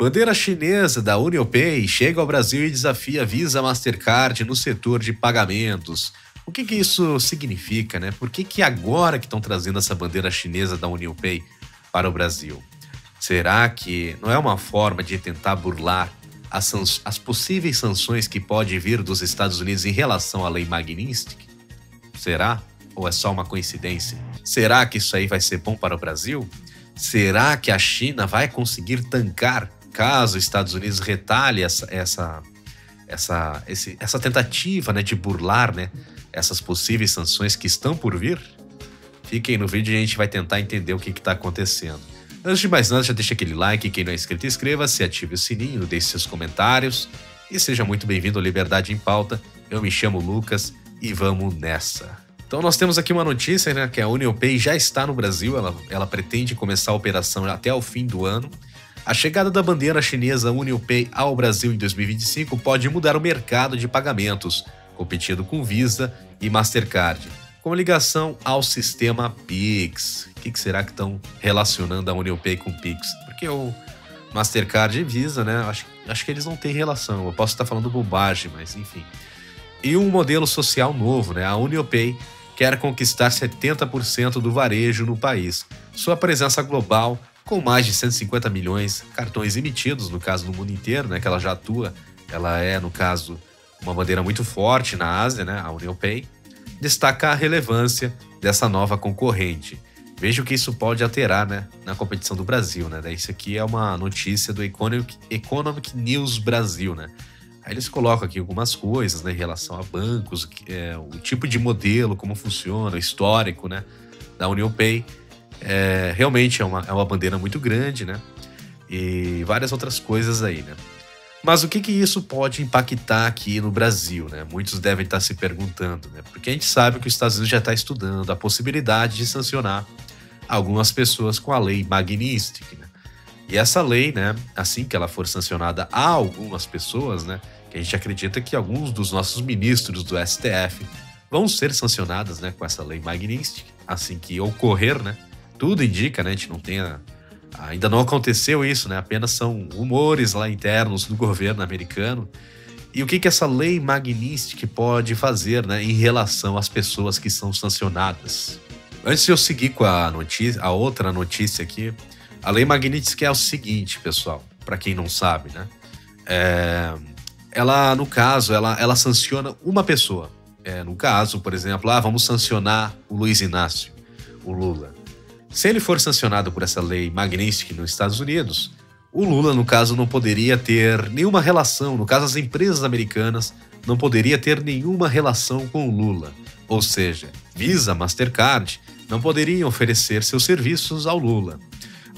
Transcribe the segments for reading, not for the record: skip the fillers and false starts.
Bandeira chinesa da UnionPay chega ao Brasil e desafia Visa Mastercard no setor de pagamentos. O que isso significa, né? Por que agora que estão trazendo essa bandeira chinesa da UnionPay para o Brasil? Será que não é uma forma de tentar burlar as possíveis sanções que pode vir dos Estados Unidos em relação à lei Magnitsky? Será? Ou é só uma coincidência? Será que isso aí vai ser bom para o Brasil? Será que a China vai conseguir tancar caso os Estados Unidos retalhe essa tentativa, né, de burlar, né, essas possíveis sanções que estão por vir? Fiquem no vídeo e a gente vai tentar entender o que está acontecendo. Antes de mais nada, já deixa aquele like, quem não é inscrito, inscreva-se, ative o sininho, deixe seus comentários e seja muito bem-vindo ao Liberdade em Pauta. Eu me chamo Lucas e vamos nessa. Então nós temos aqui uma notícia, né, que a UnionPay já está no Brasil, ela pretende começar a operação até o fim do ano. A chegada da bandeira chinesa UnionPay ao Brasil em 2025 pode mudar o mercado de pagamentos, competindo com Visa e Mastercard, com ligação ao sistema Pix. O que será que estão relacionando a UnionPay com Pix? Porque o Mastercard e Visa, né, acho que eles não têm relação. Eu posso estar falando bobagem, mas enfim. E um modelo social novo, né? A UnionPay quer conquistar 70% do varejo no país. Sua presença global, com mais de 150 milhões de cartões emitidos, no caso no mundo inteiro, né, que ela já atua, ela é, no caso, uma bandeira muito forte na Ásia, né, a UnionPay, destaca a relevância dessa nova concorrente. Veja o que isso pode alterar, né, na competição do Brasil, né? Isso aqui é uma notícia do Economic News Brasil, né? Aí eles colocam aqui algumas coisas, né, em relação a bancos, o tipo de modelo, como funciona, o histórico, né, da UnionPay. Realmente é uma bandeira muito grande, né? E várias outras coisas aí, né? Mas o que isso pode impactar aqui no Brasil, né? Muitos devem estar se perguntando, né? Porque a gente sabe que os Estados Unidos já está estudando a possibilidade de sancionar algumas pessoas com a lei Magnitsky, né? E essa lei, né, assim que ela for sancionada a algumas pessoas, né, que a gente acredita que alguns dos nossos ministros do STF vão ser sancionadas, né, com essa lei Magnitsky, assim que ocorrer, né? Tudo indica, né, a gente não tem ainda não aconteceu isso, né? Apenas são rumores lá internos do governo americano. E o que essa lei Magnitsky pode fazer, né, em relação às pessoas que são sancionadas? Antes de eu seguir com a outra notícia aqui, a lei Magnitsky é o seguinte, pessoal, para quem não sabe, né? Ela, no caso, ela sanciona uma pessoa. No caso, por exemplo, vamos sancionar o Luiz Inácio, o Lula. Se ele for sancionado por essa lei Magnitsky nos Estados Unidos, o Lula, no caso, não poderia ter nenhuma relação, no caso, as empresas americanas não poderiam ter nenhuma relação com o Lula. Ou seja, Visa, Mastercard não poderiam oferecer seus serviços ao Lula.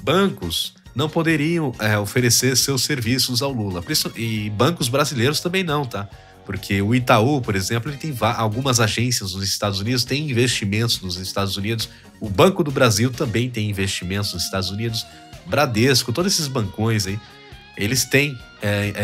Bancos não poderiam oferecer seus serviços ao Lula. E bancos brasileiros também não, tá? Porque o Itaú, por exemplo, ele tem algumas agências nos Estados Unidos, tem investimentos nos Estados Unidos. O Banco do Brasil também tem investimentos nos Estados Unidos. Bradesco, todos esses bancões aí, eles têm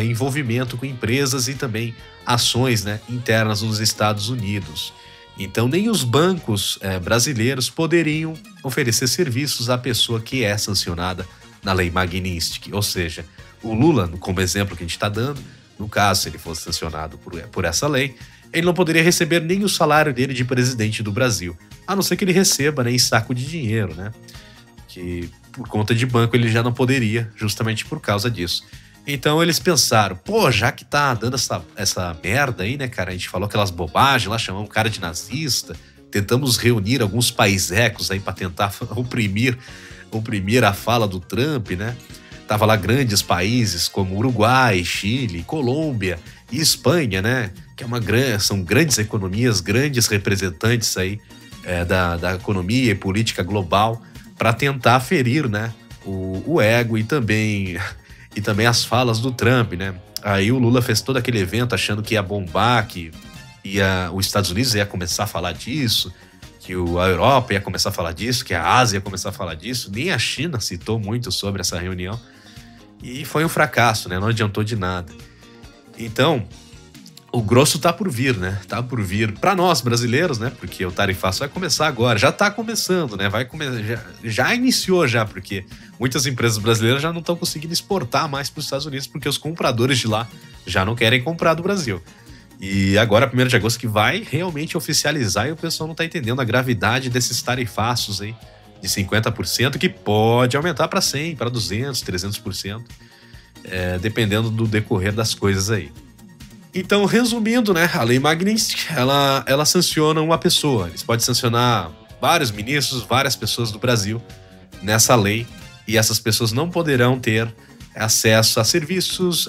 envolvimento com empresas e também ações, né, internas nos Estados Unidos. Então, nem os bancos brasileiros poderiam oferecer serviços à pessoa que é sancionada na lei Magnitsky. Ou seja, o Lula, como exemplo que a gente está dando, no caso, se ele fosse sancionado por essa lei, ele não poderia receber nem o salário dele de presidente do Brasil, a não ser que ele receba, né, em saco de dinheiro, né? Que por conta de banco ele já não poderia, justamente por causa disso. Então eles pensaram, pô, já que tá dando essa merda aí, né, cara? A gente falou aquelas bobagens lá, chamamos o cara de nazista, tentamos reunir alguns paisecos aí para tentar oprimir a fala do Trump, né? Tava lá grandes países como Uruguai, Chile, Colômbia e Espanha, né? Que são grandes economias, grandes representantes aí da economia e política global para tentar ferir, né, o ego e também as falas do Trump, né? Aí o Lula fez todo aquele evento achando que ia bombar, que os Estados Unidos ia começar a falar disso, que a Europa ia começar a falar disso, que a Ásia ia começar a falar disso. Nem a China citou muito sobre essa reunião. E foi um fracasso, né? Não adiantou de nada. Então, o grosso tá por vir, né? Tá por vir para nós brasileiros, né? Porque o tarifaço vai começar agora, já tá começando, né? Já iniciou já, porque muitas empresas brasileiras já não estão conseguindo exportar mais para os Estados Unidos porque os compradores de lá já não querem comprar do Brasil. E agora, 1º de agosto, que vai realmente oficializar e o pessoal não tá entendendo a gravidade desses tarifaços aí de 50%, que pode aumentar para 100, para 200, 300%, dependendo do decorrer das coisas aí. Então, resumindo, né, a Lei Magnitsky, ela sanciona uma pessoa. Eles podem sancionar vários ministros, várias pessoas do Brasil nessa lei, e essas pessoas não poderão ter acesso a serviços,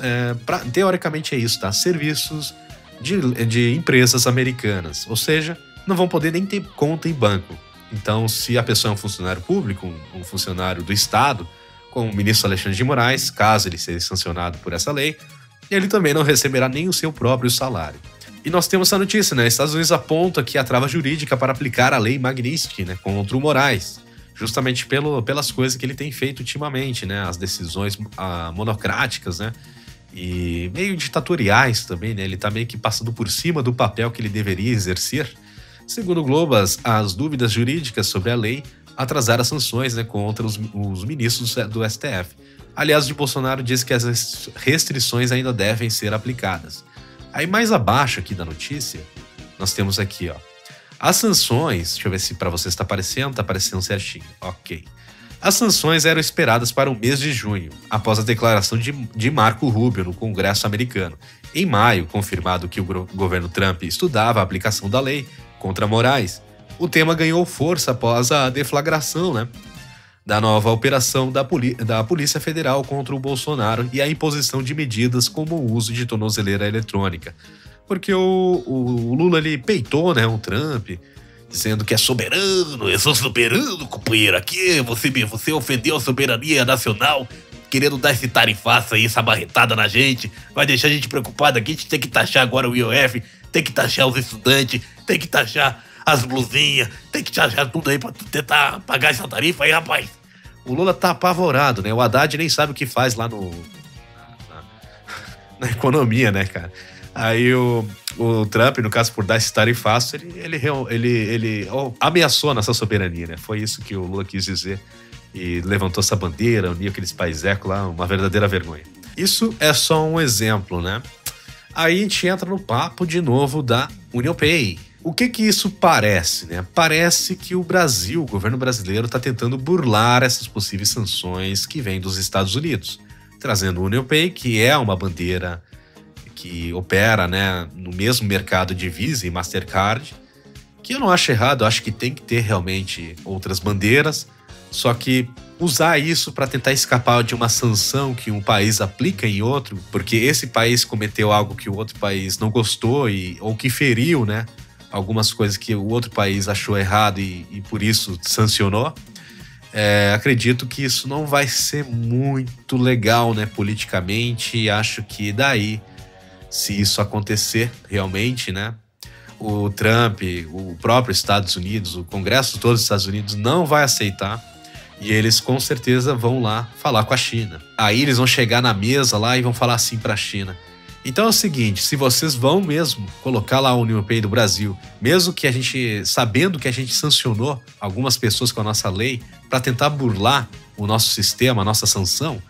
teoricamente é isso, tá? Serviços de empresas americanas, ou seja, não vão poder nem ter conta em banco. Então, se a pessoa é um funcionário público, um funcionário do Estado, como o ministro Alexandre de Moraes, caso ele seja sancionado por essa lei, ele também não receberá nem o seu próprio salário. E nós temos essa notícia, né? Estados Unidos aponta aqui a trava jurídica para aplicar a Lei Magnitsky, né, contra o Moraes, justamente pelas coisas que ele tem feito ultimamente, né? As decisões monocráticas, né? E meio ditatoriais também, né? Ele tá meio que passando por cima do papel que ele deveria exercer. Segundo o Globo, as dúvidas jurídicas sobre a lei atrasaram as sanções, né, contra os ministros do STF. Aliás, o Bolsonaro diz que as restrições ainda devem ser aplicadas. Aí mais abaixo aqui da notícia, nós temos aqui, ó, as sanções, deixa eu ver se para vocês tá aparecendo certinho, ok. As sanções eram esperadas para o mês de junho, após a declaração de Marco Rubio no Congresso americano. Em maio, confirmado que o governo Trump estudava a aplicação da lei contra Moraes, o tema ganhou força após a deflagração, né, da nova operação da Polícia Federal contra o Bolsonaro e a imposição de medidas como o uso de tornozeleira eletrônica. Porque o Lula, ele peitou, né, o Trump, dizendo que é soberano, eu sou soberano, companheiro, aqui você ofendeu a soberania nacional, querendo dar esse tarifaço aí, essa barretada na gente, vai deixar a gente preocupado aqui, a gente tem que taxar agora o IOF, tem que taxar os estudantes, tem que taxar as blusinhas, tem que taxar tudo aí pra tentar pagar essa tarifa aí, rapaz. O Lula tá apavorado, né? O Haddad nem sabe o que faz lá na economia, né, cara? Aí o Trump, no caso, por dar esse tarifaço, ele ameaçou nossa soberania, né? Foi isso que o Lula quis dizer. E levantou essa bandeira, uniu aqueles paisecos lá, uma verdadeira vergonha. Isso é só um exemplo, né? Aí a gente entra no papo de novo da UnionPay. O que isso parece, né? Parece que o governo brasileiro está tentando burlar essas possíveis sanções que vêm dos Estados Unidos, trazendo o UnionPay, que é uma bandeira que opera, né, no mesmo mercado de Visa e Mastercard, que eu não acho errado, eu acho que tem que ter realmente outras bandeiras, só que usar isso para tentar escapar de uma sanção que um país aplica em outro, porque esse país cometeu algo que o outro país não gostou ou que feriu, né, algumas coisas que o outro país achou errado e por isso sancionou. Acredito que isso não vai ser muito legal, né, politicamente, e acho que daí, se isso acontecer realmente, né, o Trump, o próprio Estados Unidos, o Congresso de todos os Estados Unidos não vai aceitar e eles com certeza vão lá falar com a China. Aí eles vão chegar na mesa lá e vão falar assim para a China: então é o seguinte, se vocês vão mesmo colocar lá a UnionPay do Brasil, mesmo que a gente, sabendo que a gente sancionou algumas pessoas com a nossa lei para tentar burlar o nosso sistema, a nossa sanção,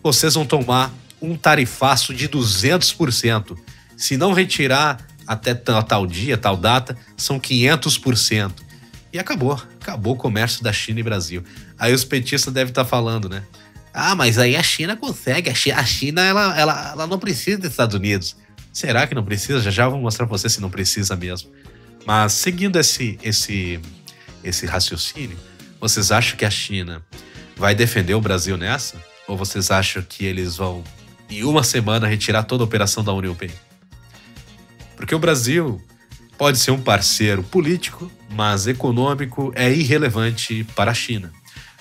vocês vão tomar um tarifaço de 200%. Se não retirar até tal dia, tal data, são 500%. E acabou o comércio da China e Brasil. Aí os petistas devem estar falando, né? Ah, mas aí a China consegue. A China, ela não precisa dos Estados Unidos. Será que não precisa? Já vou mostrar pra você se não precisa mesmo. Mas seguindo esse raciocínio, vocês acham que a China vai defender o Brasil nessa? Ou vocês acham que eles vão, em uma semana, retirar toda a operação da UnionPay? Porque o Brasil pode ser um parceiro político, mas econômico é irrelevante para a China.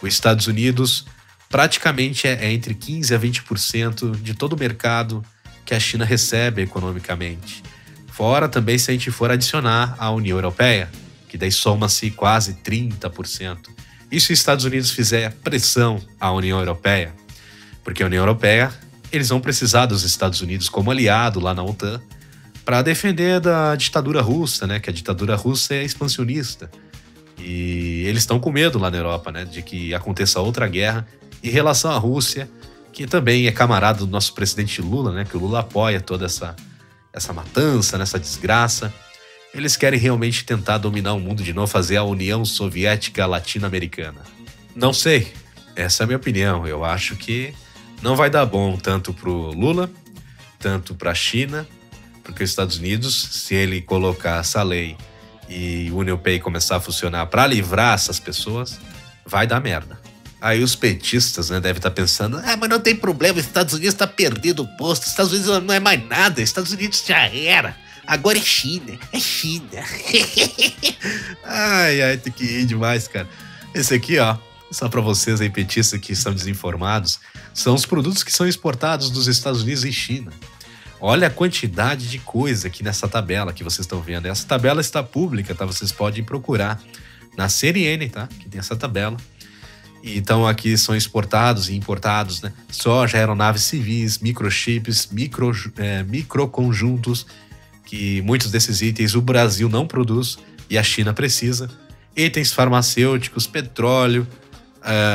Os Estados Unidos praticamente é entre 15% a 20% de todo o mercado que a China recebe economicamente. Fora também se a gente for adicionar a União Europeia, que daí soma-se quase 30%. E se os Estados Unidos fizer pressão à União Europeia? Porque a União Europeia, eles vão precisar dos Estados Unidos como aliado lá na OTAN para defender da ditadura russa, né? Que a ditadura russa é expansionista. E eles estão com medo lá na Europa, né? De que aconteça outra guerra. Em relação à Rússia, que também é camarada do nosso presidente Lula, né? Que o Lula apoia toda essa matança, nessa desgraça. Eles querem realmente tentar dominar o mundo de novo, fazer a União Soviética Latino-Americana. Não sei, essa é a minha opinião. Eu acho que não vai dar bom tanto pro Lula, tanto pra China, porque os Estados Unidos, se ele colocar essa lei e o UnionPay começar a funcionar para livrar essas pessoas, vai dar merda. Aí os petistas, né, devem estar pensando, mas não tem problema, os Estados Unidos está perdendo o posto, os Estados Unidos não é mais nada, os Estados Unidos já era, agora é China, é China. Ai, tem que ir demais, cara. Esse aqui, ó, só para vocês aí, petistas que são desinformados, são os produtos que são exportados dos Estados Unidos e China. Olha a quantidade de coisa aqui nessa tabela que vocês estão vendo. Essa tabela está pública, tá? Vocês podem procurar na CNN, tá? Que tem essa tabela. Então aqui são exportados e importados, né? Soja, aeronaves civis, microchips, microconjuntos, que muitos desses itens o Brasil não produz e a China precisa. Itens farmacêuticos, petróleo.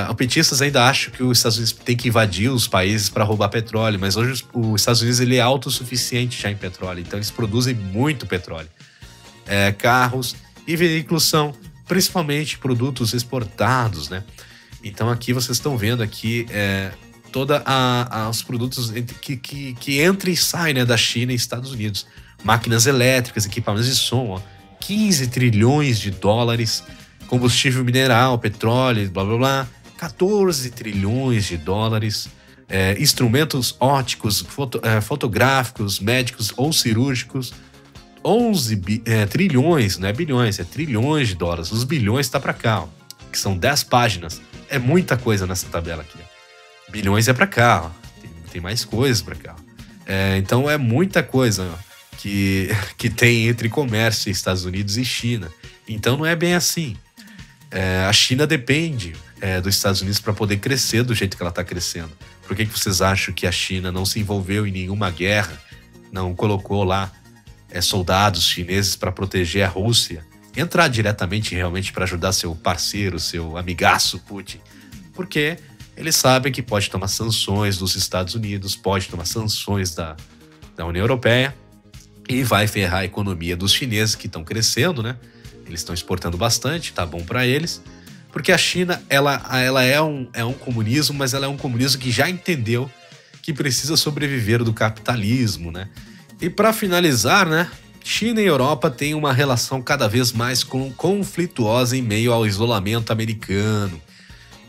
Os petistas ainda acham que os Estados Unidos tem que invadir os países para roubar petróleo, mas hoje os Estados Unidos ele é autossuficiente já em petróleo, então eles produzem muito petróleo. Carros e veículos são principalmente produtos exportados, né? Então aqui vocês estão vendo aqui todos os produtos que entram e saem, né, da China e Estados Unidos. Máquinas elétricas, equipamentos de som, ó, 15 trilhões de dólares. Combustível mineral, petróleo, blá blá blá, 14 trilhões de dólares, instrumentos ópticos, fotográficos, médicos ou cirúrgicos, 11 trilhões, não é bilhões, é trilhões de dólares, os bilhões tá para cá, ó, que são 10 páginas, é muita coisa nessa tabela aqui, ó. Bilhões é para cá, ó. Tem mais coisas para cá, então é muita coisa, ó, que tem entre comércio Estados Unidos e China, então não é bem assim. A China depende dos Estados Unidos para poder crescer do jeito que ela está crescendo. Por que vocês acham que a China não se envolveu em nenhuma guerra, não colocou lá soldados chineses para proteger a Rússia, entrar diretamente realmente para ajudar seu parceiro, seu amigaço Putin? Porque eles sabem que pode tomar sanções dos Estados Unidos, pode tomar sanções da União Europeia e vai ferrar a economia dos chineses que estão crescendo, né? Eles estão exportando bastante, tá bom para eles, porque a China ela é um comunismo, mas ela é um comunismo que já entendeu que precisa sobreviver do capitalismo, né? E para finalizar, né, China e Europa têm uma relação cada vez mais conflituosa em meio ao isolamento americano.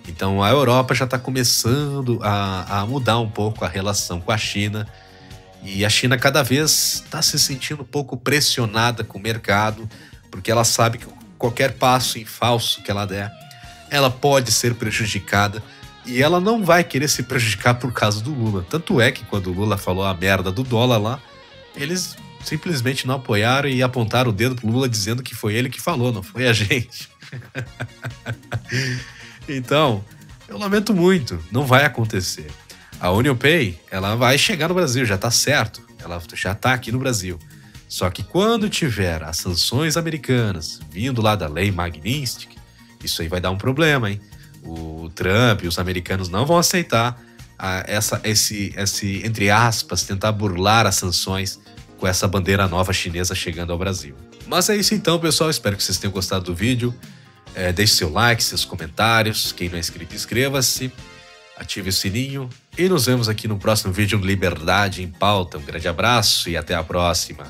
Então a Europa já está começando a mudar um pouco a relação com a China, e a China cada vez está se sentindo um pouco pressionada com o mercado, porque ela sabe que qualquer passo em falso que ela der, ela pode ser prejudicada, e ela não vai querer se prejudicar por causa do Lula. Tanto é que quando o Lula falou a merda do dólar lá, eles simplesmente não apoiaram e apontaram o dedo pro Lula dizendo que foi ele que falou, não foi a gente. Então, eu lamento muito, não vai acontecer. A UnionPay, ela vai chegar no Brasil, já tá certo, ela já tá aqui no Brasil. Só que quando tiver as sanções americanas vindo lá da lei Magnitsky, isso aí vai dar um problema, hein? O Trump e os americanos não vão aceitar esse, entre aspas, tentar burlar as sanções com essa bandeira nova chinesa chegando ao Brasil. Mas é isso então, pessoal. Espero que vocês tenham gostado do vídeo. Deixe seu like, seus comentários. Quem não é inscrito, inscreva-se. Ative o sininho. E nos vemos aqui no próximo vídeo Liberdade em Pauta. Um grande abraço e até a próxima.